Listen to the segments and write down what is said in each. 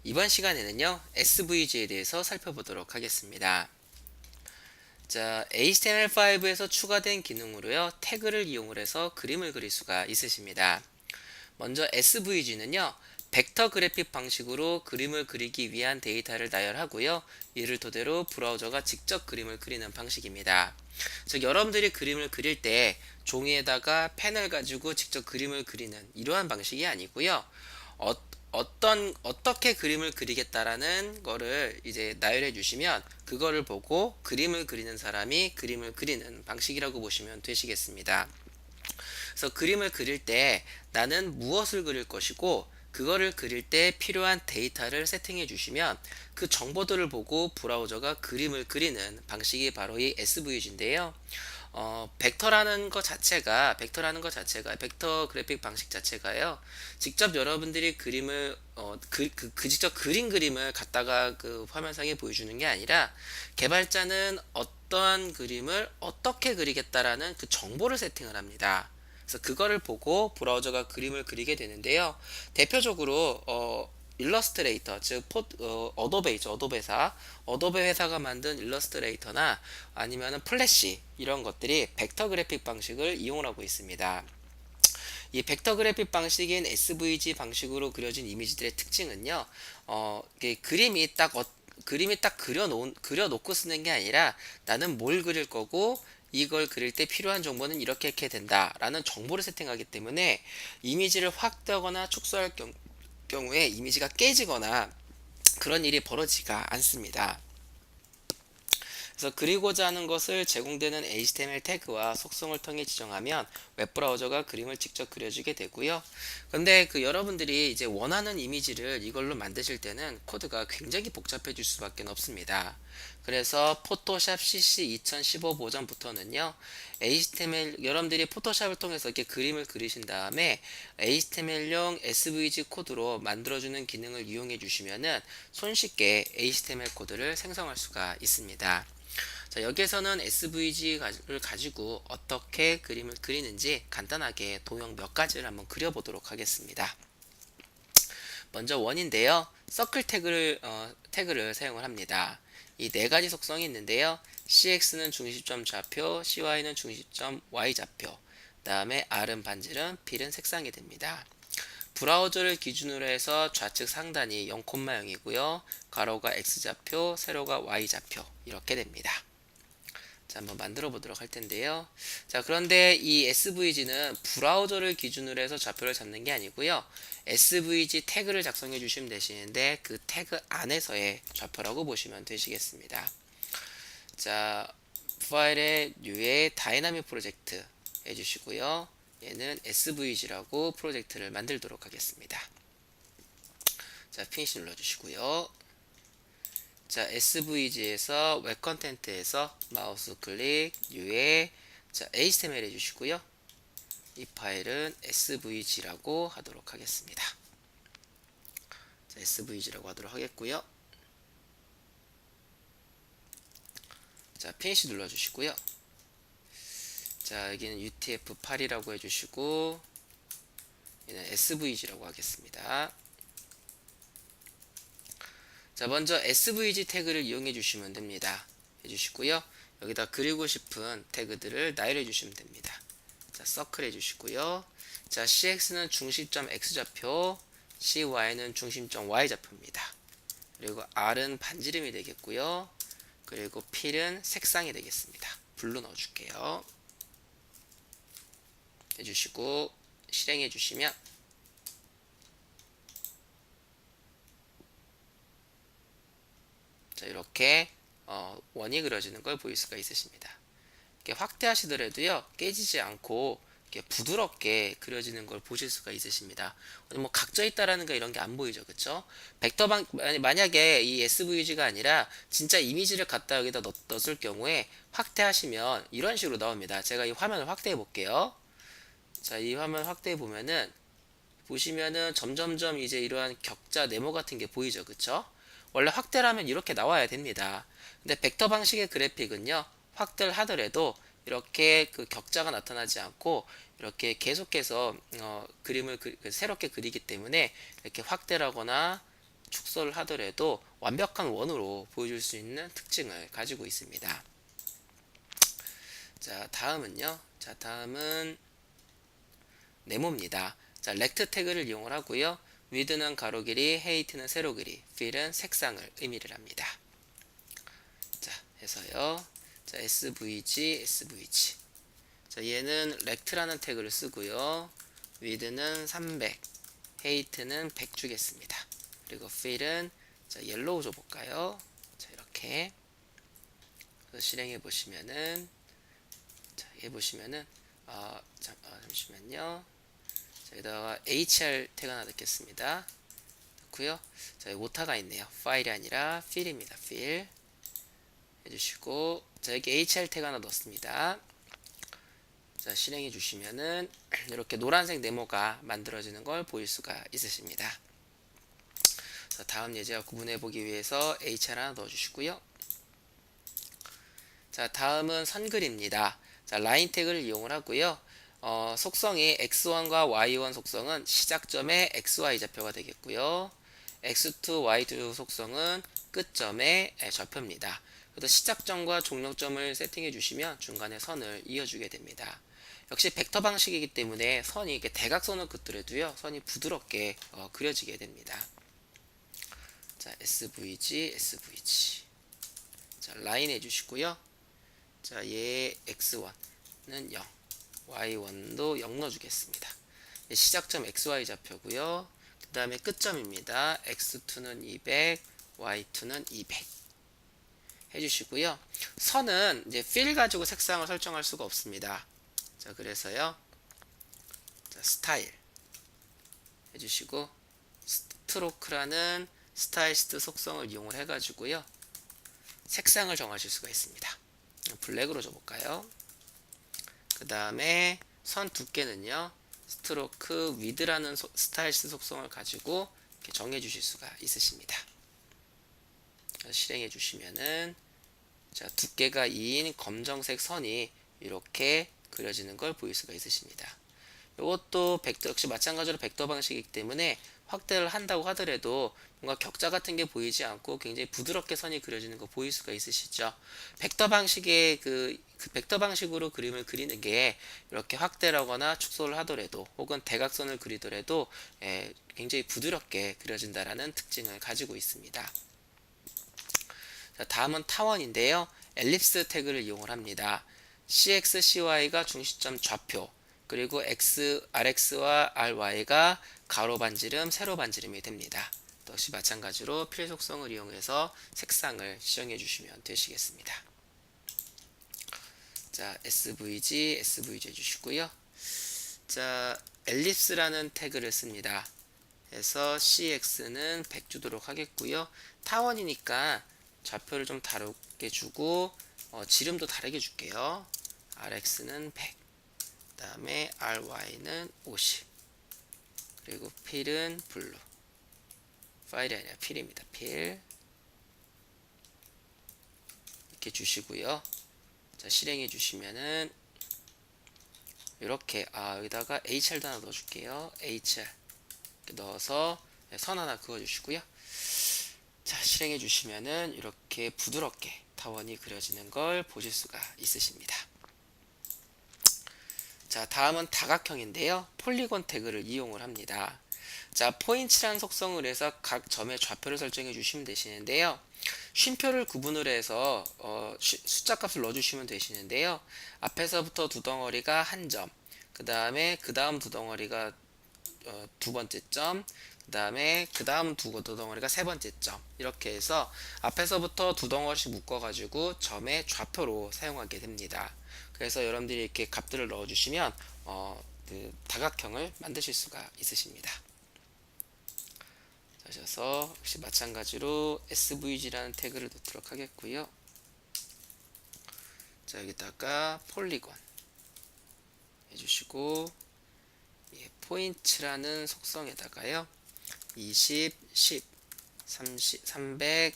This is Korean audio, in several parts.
이번 시간에는요, SVG에 대해서 살펴보도록 하겠습니다. 자, HTML5에서 추가된 기능으로요, 태그를 이용해서 그림을 그릴 수가 있으십니다. 먼저 SVG는요, 벡터 그래픽 방식으로 그림을 그리기 위한 데이터를 나열하고요, 이를 토대로 브라우저가 직접 그림을 그리는 방식입니다. 즉, 여러분들이 그림을 그릴 때 종이에다가 펜을 가지고 직접 그림을 그리는 이러한 방식이 아니고요. 어, 어떻게 그림을 그리겠다라는 거를 이제 나열해 주시면 그거를 보고 그림을 그리는 사람이 그림을 그리는 방식이라고 보시면 되시겠습니다. 그래서 그림을 그릴 때 나는 무엇을 그릴 것이고 그거를 그릴 때 필요한 데이터를 세팅해 주시면 그 정보들을 보고 브라우저가 그림을 그리는 방식이 바로 이 SVG인데요. 벡터 그래픽 방식 자체가요. 직접 여러분들이 그림을 직접 그린 그림을 갖다가 그 화면상에 보여주는 게 아니라 개발자는 어떠한 그림을 어떻게 그리겠다라는 그 정보를 세팅을 합니다. 그래서 그거를 보고 브라우저가 그림을 그리게 되는데요. 대표적으로 일러스트레이터, 즉 어도베이죠. 어도베 회사가 만든 일러스트레이터나 아니면은 플래시 이런 것들이 벡터 그래픽 방식을 이용하고 있습니다. 이 벡터 그래픽 방식인 SVG 방식으로 그려진 이미지들의 특징은요. 그림이 딱 그려놓고 쓰는 게 아니라 나는 뭘 그릴 거고 이걸 그릴 때 필요한 정보는 이렇게 된다라는 정보를 세팅하기 때문에 이미지를 확대하거나 축소할 경우에 이미지가 깨지거나 그런 일이 벌어지지가 않습니다. 그래서 그리고자 하는 것을 제공되는 HTML 태그와 속성을 통해 지정하면 웹브라우저가 그림을 직접 그려주게 되고요. 근데 그 여러분들이 이제 원하는 이미지를 이걸로 만드실 때는 코드가 굉장히 복잡해질 수밖에 없습니다. 그래서 포토샵 CC 2015 버전부터는요, 여러분들이 포토샵을 통해서 이렇게 그림을 그리신 다음에 HTML용 SVG 코드로 만들어주는 기능을 이용해 주시면은 손쉽게 HTML 코드를 생성할 수가 있습니다. 자, 여기에서는 SVG를 가지고 어떻게 그림을 그리는지 간단하게 도형 몇 가지를 한번 그려보도록 하겠습니다. 먼저 원인데요. 서클 태그를 사용을 합니다. 이 네 가지 속성이 있는데요. CX는 중심점 좌표, CY는 중심점 Y 좌표, 다음에 R은 반지름, B는 색상이 됩니다. 브라우저를 기준으로 해서 좌측 상단이 0,0이고요. 가로가 X좌표, 세로가 Y좌표 이렇게 됩니다. 자, 한번 만들어 보도록 할 텐데요. 자, 그런데 이 SVG는 브라우저를 기준으로 해서 좌표를 잡는 게 아니고요. SVG 태그를 작성해 주시면 되시는데 그 태그 안에서의 좌표라고 보시면 되시겠습니다. 자, 파일의 뉴에 다이나믹 프로젝트 해주시고요. 얘는 SVG라고 프로젝트를 만들도록 하겠습니다. 자, 피니시 눌러주시고요. 자, SVG에서 웹 컨텐트에서 마우스 클릭, 뉴에 자, HTML 해주시고요. 이 파일은 SVG라고 하도록 하겠습니다. 자, SVG라고 하도록 하겠고요. 자, 피니시 눌러주시고요. 자, 여기는 UTF-8이라고 해주시고 얘는 SVG라고 하겠습니다. 자, 먼저 SVG 태그를 이용해 주시면 됩니다. 해주시고요. 여기다 그리고 싶은 태그들을 나열해 주시면 됩니다. 자, 서클 해주시고요. 자, CX는 중심점 X좌표, CY는 중심점 Y좌표입니다. 그리고 R은 반지름이 되겠고요. 그리고 P는 색상이 되겠습니다. 블루 넣어줄게요. 해주시고 실행해 주시면 자, 이렇게 원이 그려지는 걸 보일 수가 있으십니다. 이렇게 확대하시더라도요, 깨지지 않고 이렇게 부드럽게 그려지는 걸 보실 수가 있으십니다. 뭐 각져 있다라는 거 이런 게 안 보이죠, 그쵸? 만약에 이 SVG가 아니라 진짜 이미지를 갖다 여기다 넣었을 경우에 확대하시면 이런 식으로 나옵니다. 제가 이 화면을 확대해 볼게요. 자, 이 화면 확대해 보면은 보시면은 점점점 이제 이러한 격자 네모 같은 게 보이죠, 그쵸? 원래 확대를 하면 이렇게 나와야 됩니다. 근데 벡터 방식의 그래픽은요, 확대를 하더라도 이렇게 그 격자가 나타나지 않고 이렇게 계속해서 그림을 새롭게 그리기 때문에 이렇게 확대를 하거나 축소를 하더라도 완벽한 원으로 보여줄 수 있는 특징을 가지고 있습니다. 자, 다음은요. 자, 다음은 네모입니다. 자, 렉트 태그를 이용을 하고요. width는 가로 길이, height는 세로 길이, fill은 색상을 의미를 합니다. 자, 해서요. 자, svg, svg. 자, 얘는 렉트라는 태그를 쓰고요. width는 300, height는 100 주겠습니다. 그리고 fill은 자, 옐로우 줘볼까요? 자, 이렇게 실행해 보시면은 자, 얘 보시면은 잠시만요. 자, 여기다가 hr 태그 하나 넣겠습니다. 넣고요. 자, 여기 오타가 있네요. 파일이 아니라 필입니다. 필 해주시고, 자, 여기 hr 태그 하나 넣습니다. 자, 실행해 주시면은 이렇게 노란색 네모가 만들어지는 걸 보일 수가 있으십니다. 자, 다음 예제와 구분해 보기 위해서 hr 하나 넣어 주시고요. 자, 다음은 선글입니다. 자, 라인 태그를 이용을 하고요. 속성이 x1과 y1 속성은 시작점의 xy 좌표가 되겠고요. x2, y2 속성은 끝점의 좌표입니다. 그래서 시작점과 종료점을 세팅해 주시면 중간에 선을 이어주게 됩니다. 역시 벡터 방식이기 때문에 선이 이렇게 대각선을 긋더라도요, 선이 부드럽게 그려지게 됩니다. 자, svg, svg. 자, 라인 해주시고요. 자, 얘 x1는 0, y1도 0 넣어주겠습니다. 시작점 xy 좌표고요. 그 다음에 끝점입니다. x2는 200, y2는 200 해주시고요. 선은 이제 필 가지고 색상을 설정할 수가 없습니다. 자, 그래서요. 자, 스타일 해주시고, 스트로크라는 스타일리스트 속성을 이용을 해가지고요. 색상을 정하실 수가 있습니다. 블랙으로 줘볼까요? 그 다음에 선 두께는요, 스트로크 위드라는 스타일스 속성을 가지고 이렇게 정해 주실 수가 있으십니다. 실행해 주시면은 자, 두께가 2인 검정색 선이 이렇게 그려지는 걸 보일 수가 있으십니다. 이것도 벡터 역시 마찬가지로 벡터 방식이기 때문에 확대를 한다고 하더라도 뭔가 격자 같은 게 보이지 않고 굉장히 부드럽게 선이 그려지는 거 보일 수가 있으시죠. 벡터 방식의 그 벡터 방식으로 그림을 그리는 게 이렇게 확대를 하거나 축소를 하더라도 혹은 대각선을 그리더라도 굉장히 부드럽게 그려진다라는 특징을 가지고 있습니다. 자, 다음은 타원인데요. 엘립스 태그를 이용을 합니다. cx, cy가 중시점 좌표, 그리고 rx와 ry가 가로 반지름, 세로 반지름이 됩니다. 역시 마찬가지로 필 속성을 이용해서 색상을 지정해 주시면 되시겠습니다. 자, svg, svg 해주시고요. 자, 엘립스라는 태그를 씁니다. 그래서 cx는 100 주도록 하겠고요. 타원이니까 좌표를 좀 다르게 주고 지름도 다르게 줄게요. rx는 100, 그 다음에 ry는 50, 그리고 필은 블루, 파일이 아니라 필입니다. 필 이렇게 주시고요. 자, 실행해 주시면은 이렇게 여기다가 HR도 하나 넣어줄게요. HR 이렇게 넣어서 선 하나 그어주시고요. 자, 실행해 주시면은 이렇게 부드럽게 타원이 그려지는 걸 보실 수가 있으십니다. 자, 다음은 다각형인데요. 폴리곤 태그를 이용을 합니다. 자, 포인트라는 속성을 해서 각 점의 좌표를 설정해 주시면 되시는데요. 쉼표를 구분을 해서 숫자 값을 넣어주시면 되시는데요. 앞에서부터 두 덩어리가 한 점, 그 다음 두 덩어리가 두 번째 점, 그 다음에 그 다음 두 덩어리가 세 번째 점, 이렇게 해서 앞에서부터 두 덩어리씩 묶어가지고 점의 좌표로 사용하게 됩니다. 그래서 여러분들이 이렇게 값들을 넣어주시면 그 다각형을 만드실 수가 있으십니다. 하셔서 역시 마찬가지로 svg라는 태그를 넣도록 하겠고요. 자, 여기다가 폴리곤 해주시고, 포인트라는 속성에다가요 20, 10, 30, 300,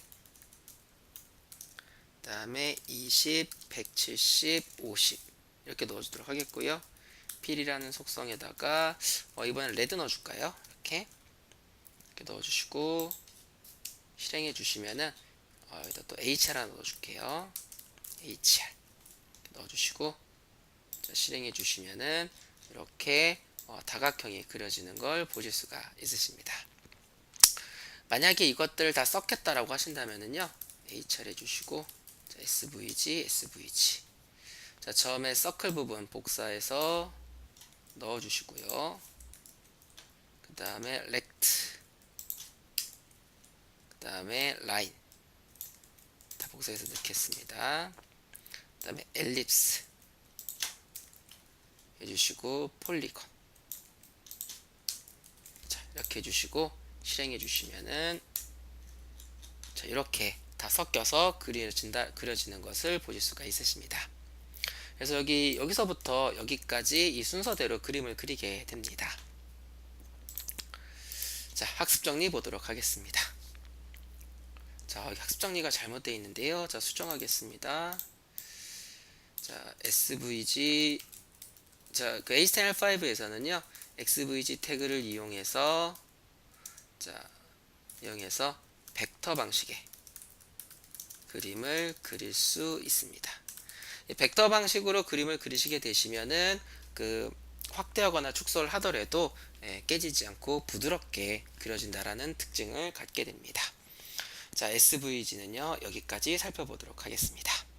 그 다음에 20, 170, 50 이렇게 넣어주도록 하겠고요. 필이라는 속성에다가 이번엔 레드 넣어줄까요? 이렇게 넣어주시고, 실행해 주시면은 여기다 또 HR 하나 넣어줄게요. HR 넣어주시고 자, 실행해 주시면은 이렇게 다각형이 그려지는 걸 보실 수가 있으십니다. 만약에 이것들을 다 섞였다라고 하신다면은요, HR 해주시고 자, SVG, SVG. 자, 처음에 서클 부분 복사해서 넣어주시고요. 그 다음에 렉트, 그 다음에 라인 다 복사해서 넣겠습니다. 그 다음에 엘립스 해주시고 폴리건 자, 이렇게 해주시고 실행해 주시면은 자, 이렇게 다 섞여서 그려지는 것을 보실 수가 있으십니다. 그래서 여기서부터 여기까지 이 순서대로 그림을 그리게 됩니다. 자, 학습 정리 보도록 하겠습니다. 자, 여기 학습 정리가 잘못되어 있는데요. 자, 수정하겠습니다. 자, SVG 자, 그 HTML5에서는요, XVG 태그를 이용해서 벡터 방식의 그림을 그릴 수 있습니다. 이 벡터 방식으로 그림을 그리시게 되시면은 그 확대하거나 축소를 하더라도 깨지지 않고 부드럽게 그려진다라는 특징을 갖게 됩니다. 자, SVG는요, 여기까지 살펴보도록 하겠습니다.